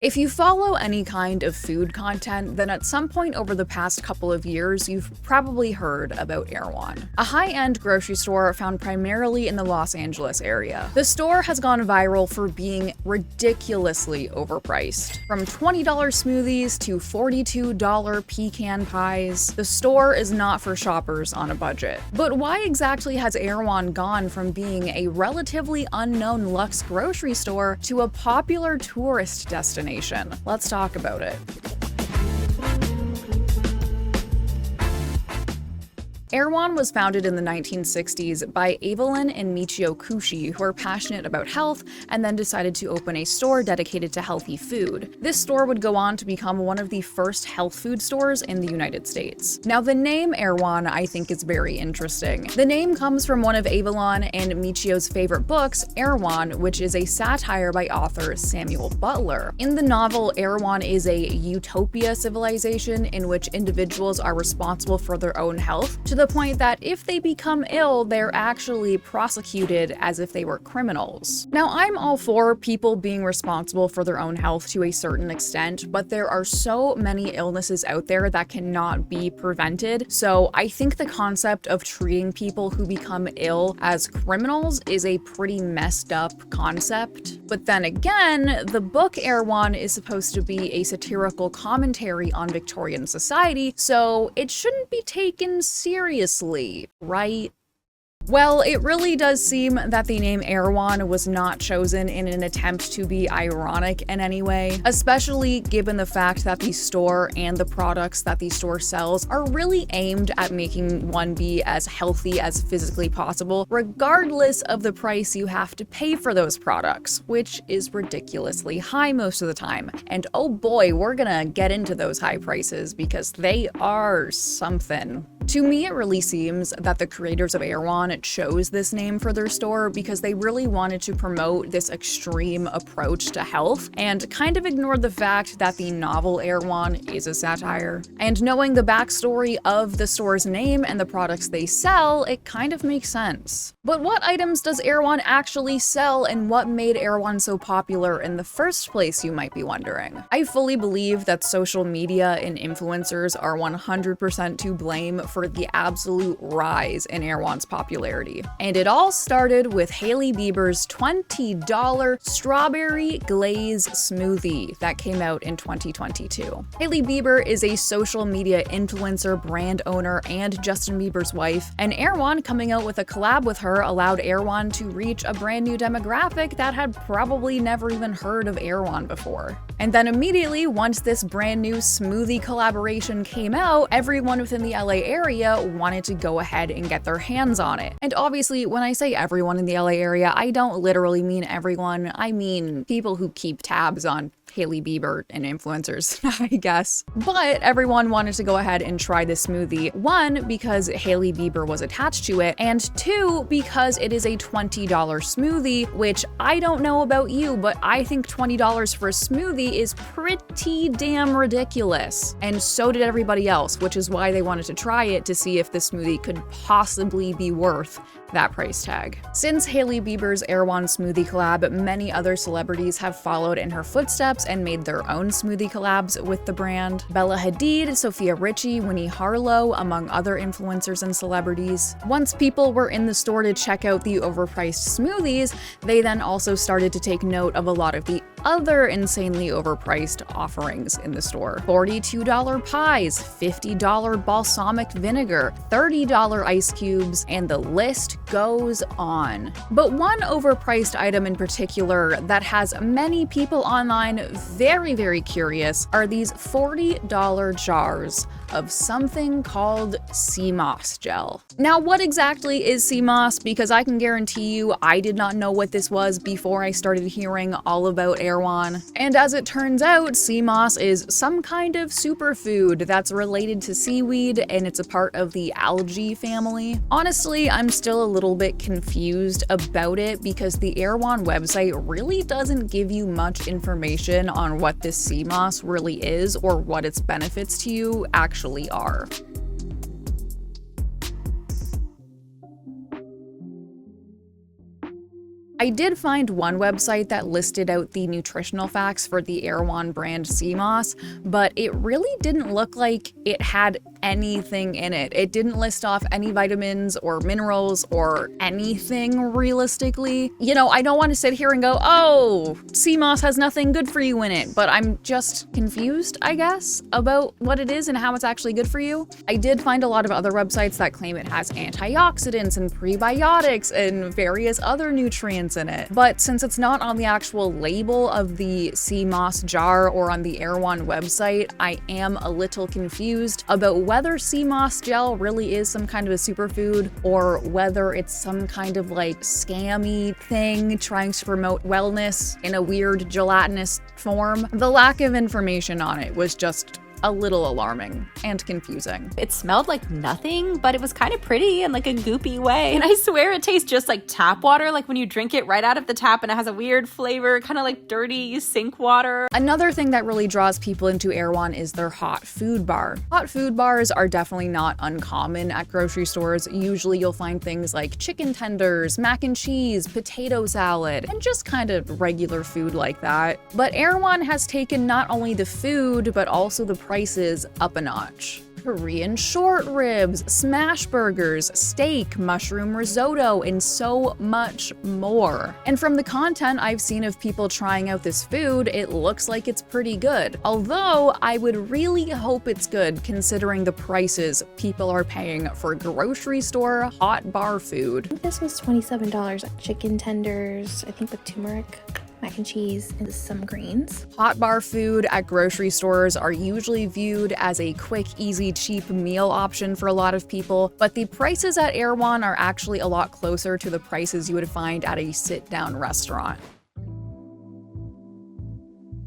If you follow any kind of food content, then at some point over the past couple of years, you've probably heard about Erewhon, a high-end grocery store found primarily in the Los Angeles area. The store has gone viral for being ridiculously overpriced. From $20 smoothies to $42 pecan pies, the store is not for shoppers on a budget. But why exactly has Erewhon gone from being a relatively unknown luxe grocery store to a popular tourist destination? Let's talk about it. Erewhon was founded in the 1960s by Evelyn and Michio Kushi, who are passionate about health and then decided to open a store dedicated to healthy food. This store would go on to become one of the first health food stores in the United States. Now, the name Erewhon I think is very interesting. The name comes from one of Evelyn and Michio's favorite books, Erewhon, which is a satire by author Samuel Butler. In the novel, Erewhon is a utopia civilization in which individuals are responsible for their own health, to the point that if they become ill, they're actually prosecuted as if they were criminals. Now, I'm all for people being responsible for their own health to a certain extent, but there are so many illnesses out there that cannot be prevented, so I think the concept of treating people who become ill as criminals is a pretty messed up concept. But then again, the book Erewhon is supposed to be a satirical commentary on Victorian society, so it shouldn't be taken seriously, right? Well, it really does seem that the name Erewhon was not chosen in an attempt to be ironic in any way, especially given the fact that the store and the products that the store sells are really aimed at making one be as healthy as physically possible, regardless of the price you have to pay for those products, which is ridiculously high most of the time. And oh boy, we're gonna get into those high prices because they are something. To me, it really seems that the creators of Erewhon chose this name for their store because they really wanted to promote this extreme approach to health and kind of ignored the fact that the novel Erewhon is a satire. And knowing the backstory of the store's name and the products they sell, it kind of makes sense. But what items does Erewhon actually sell, and what made Erewhon so popular in the first place, you might be wondering? I fully believe that social media and influencers are 100% to blame for the absolute rise in Erewhon's popularity. And it all started with Hailey Bieber's $20 strawberry glaze smoothie that came out in 2022. Hailey Bieber is a social media influencer, brand owner, and Justin Bieber's wife, and Erewhon coming out with a collab with her allowed Erewhon to reach a brand new demographic that had probably never even heard of Erewhon before. And then immediately, once this brand new smoothie collaboration came out, everyone within the LA area wanted to go ahead and get their hands on it. And obviously, when I say everyone in the LA area, I don't literally mean everyone. I mean people who keep tabs on Hailey Bieber and influencers, I guess. But everyone wanted to go ahead and try this smoothie. One, because Hailey Bieber was attached to it, and two, because it is a $20 smoothie, which I don't know about you, but I think $20 for a smoothie is pretty damn ridiculous. And so did everybody else, which is why they wanted to try it to see if the smoothie could possibly be worth that price tag. Since Hailey Bieber's Erewhon smoothie collab, many other celebrities have followed in her footsteps and made their own smoothie collabs with the brand. Bella Hadid, Sophia Richie, Winnie Harlow, among other influencers and celebrities. Once people were in the store to check out the overpriced smoothies, they then also started to take note of a lot of the other insanely overpriced offerings in the store. $42 pies, $50 balsamic vinegar, $30 ice cubes, and the list goes on. But one overpriced item in particular that has many people online very, very curious are these $40 jars of something called sea moss gel. Now, what exactly is sea moss? Because I can guarantee you I did not know what this was before I started hearing all about Erewhon. And as it turns out, sea moss is some kind of superfood that's related to seaweed, and it's a part of the algae family. Honestly, I'm still a little bit confused about it because the Erewhon website really doesn't give you much information on what this sea moss really is or what its benefits to you actually are. I did find one website that listed out the nutritional facts for the Erewhon brand sea moss, but it really didn't look like it had anything in it. It didn't list off any vitamins or minerals or anything realistically. You know, I don't want to sit here and go, oh, sea moss has nothing good for you in it, but I'm just confused, I guess, about what it is and how it's actually good for you. I did find a lot of other websites that claim it has antioxidants and prebiotics and various other nutrients in it. But since it's not on the actual label of the sea moss jar or on the Erewhon website, I am a little confused about whether sea moss gel really is some kind of a superfood or whether it's some kind of like scammy thing trying to promote wellness in a weird gelatinous form. The lack of information on it was just a little alarming and confusing. It smelled like nothing, but it was kind of pretty in like a goopy way. And I swear it tastes just like tap water, like when you drink it right out of the tap, and it has a weird flavor, kind of like dirty sink water. Another thing that really draws people into Erewhon is their hot food bar. Hot food bars are definitely not uncommon at grocery stores. Usually you'll find things like chicken tenders, mac and cheese, potato salad, and just kind of regular food like that. But Erewhon has taken not only the food, but also the prices up a notch. Korean short ribs, smash burgers, steak, mushroom risotto, and so much more. And from the content I've seen of people trying out this food, it looks like it's pretty good. Although I would really hope it's good considering the prices people are paying for grocery store hot bar food. I think this was $27. Chicken tenders, I think with turmeric, mac and cheese, and some greens. Hot bar food at grocery stores are usually viewed as a quick, easy, cheap meal option for a lot of people, but the prices at Erewhon are actually a lot closer to the prices you would find at a sit-down restaurant.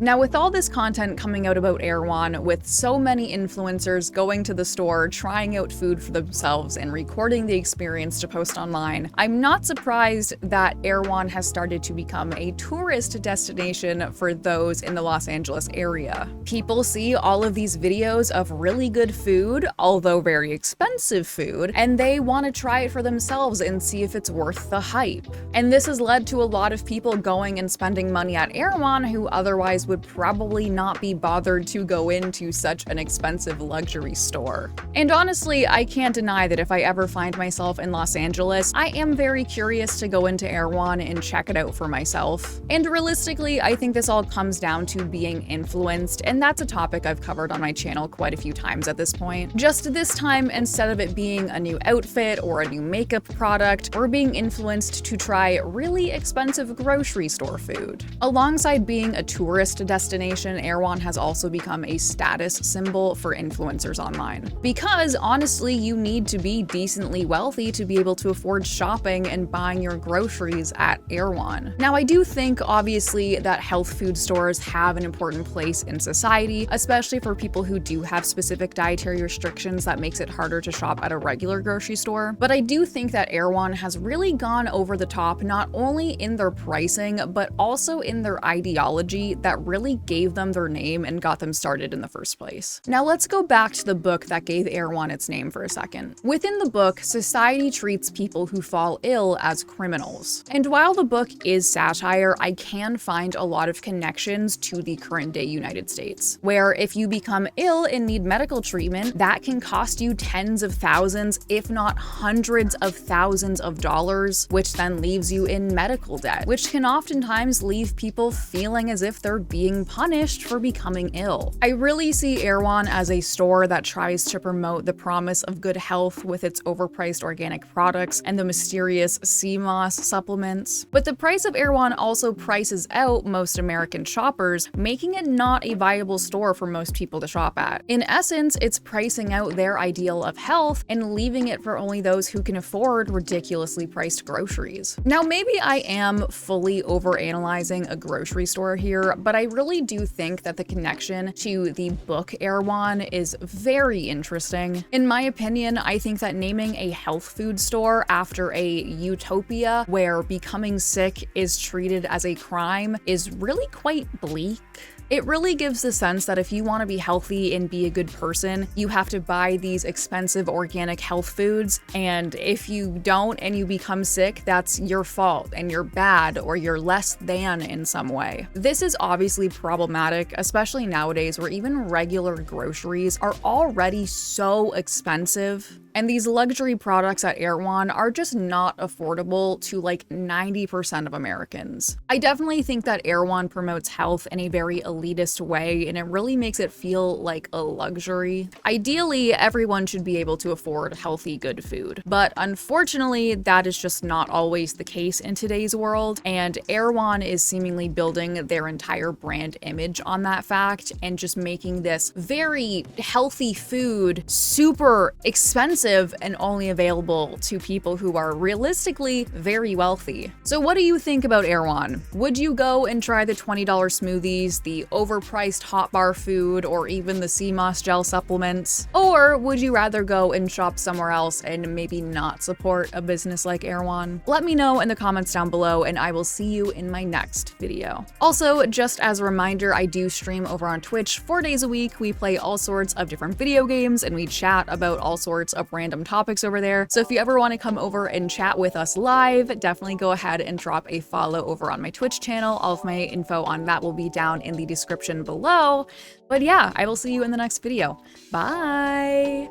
Now, with all this content coming out about Erewhon, with so many influencers going to the store, trying out food for themselves, and recording the experience to post online, I'm not surprised that Erewhon has started to become a tourist destination for those in the Los Angeles area. People see all of these videos of really good food, although very expensive food, and they want to try it for themselves and see if it's worth the hype. And this has led to a lot of people going and spending money at Erewhon who otherwise would probably not be bothered to go into such an expensive luxury store. And honestly, I can't deny that if I ever find myself in Los Angeles, I am very curious to go into Erewhon and check it out for myself. And realistically, I think this all comes down to being influenced, and that's a topic I've covered on my channel quite a few times at this point. Just this time, instead of it being a new outfit or a new makeup product, we're being influenced to try really expensive grocery store food. Alongside being a tourist destination, Erewhon has also become a status symbol for influencers online. Because honestly, you need to be decently wealthy to be able to afford shopping and buying your groceries at Erewhon. Now, I do think obviously that health food stores have an important place in society, especially for people who do have specific dietary restrictions that makes it harder to shop at a regular grocery store. But I do think that Erewhon has really gone over the top, not only in their pricing, but also in their ideology that really gave them their name and got them started in the first place. Now let's go back to the book that gave Erewhon its name for a second. Within the book, society treats people who fall ill as criminals. And while the book is satire, I can find a lot of connections to the current day United States, where if you become ill and need medical treatment, that can cost you tens of thousands, if not hundreds of thousands of dollars, which then leaves you in medical debt, which can oftentimes leave people feeling as if they're being punished for becoming ill. I really see Erewhon as a store that tries to promote the promise of good health with its overpriced organic products and the mysterious sea moss supplements. But the price of Erewhon also prices out most American shoppers, making it not a viable store for most people to shop at. In essence, it's pricing out their ideal of health and leaving it for only those who can afford ridiculously priced groceries. Now, maybe I am fully overanalyzing a grocery store here, but I really do think that the connection to the book Erewhon is very interesting. In my opinion, I think that naming a health food store after a utopia where becoming sick is treated as a crime is really quite bleak. It really gives the sense that if you want to be healthy and be a good person, you have to buy these expensive organic health foods, and if you don't and you become sick, that's your fault and you're bad or you're less than in some way. This is obviously problematic, especially nowadays where even regular groceries are already so expensive. And these luxury products at Erewhon are just not affordable to like 90% of Americans. I definitely think that Erewhon promotes health in a very elitist way, and it really makes it feel like a luxury. Ideally, everyone should be able to afford healthy, good food. But unfortunately, that is just not always the case in today's world, and Erewhon is seemingly building their entire brand image on that fact and just making this very healthy food super expensive and only available to people who are realistically very wealthy. So what do you think about Erewhon? Would you go and try the $20 smoothies, the overpriced hot bar food, or even the sea moss gel supplements? Or would you rather go and shop somewhere else and maybe not support a business like Erewhon? Let me know in the comments down below, and I will see you in my next video. Also, just as a reminder, I do stream over on Twitch 4 days a week. We play all sorts of different video games and we chat about all sorts of random topics over there. So if you ever want to come over and chat with us live, definitely go ahead and drop a follow over on my Twitch channel. All of my info on that will be down in the description below. But yeah, I will see you in the next video. Bye!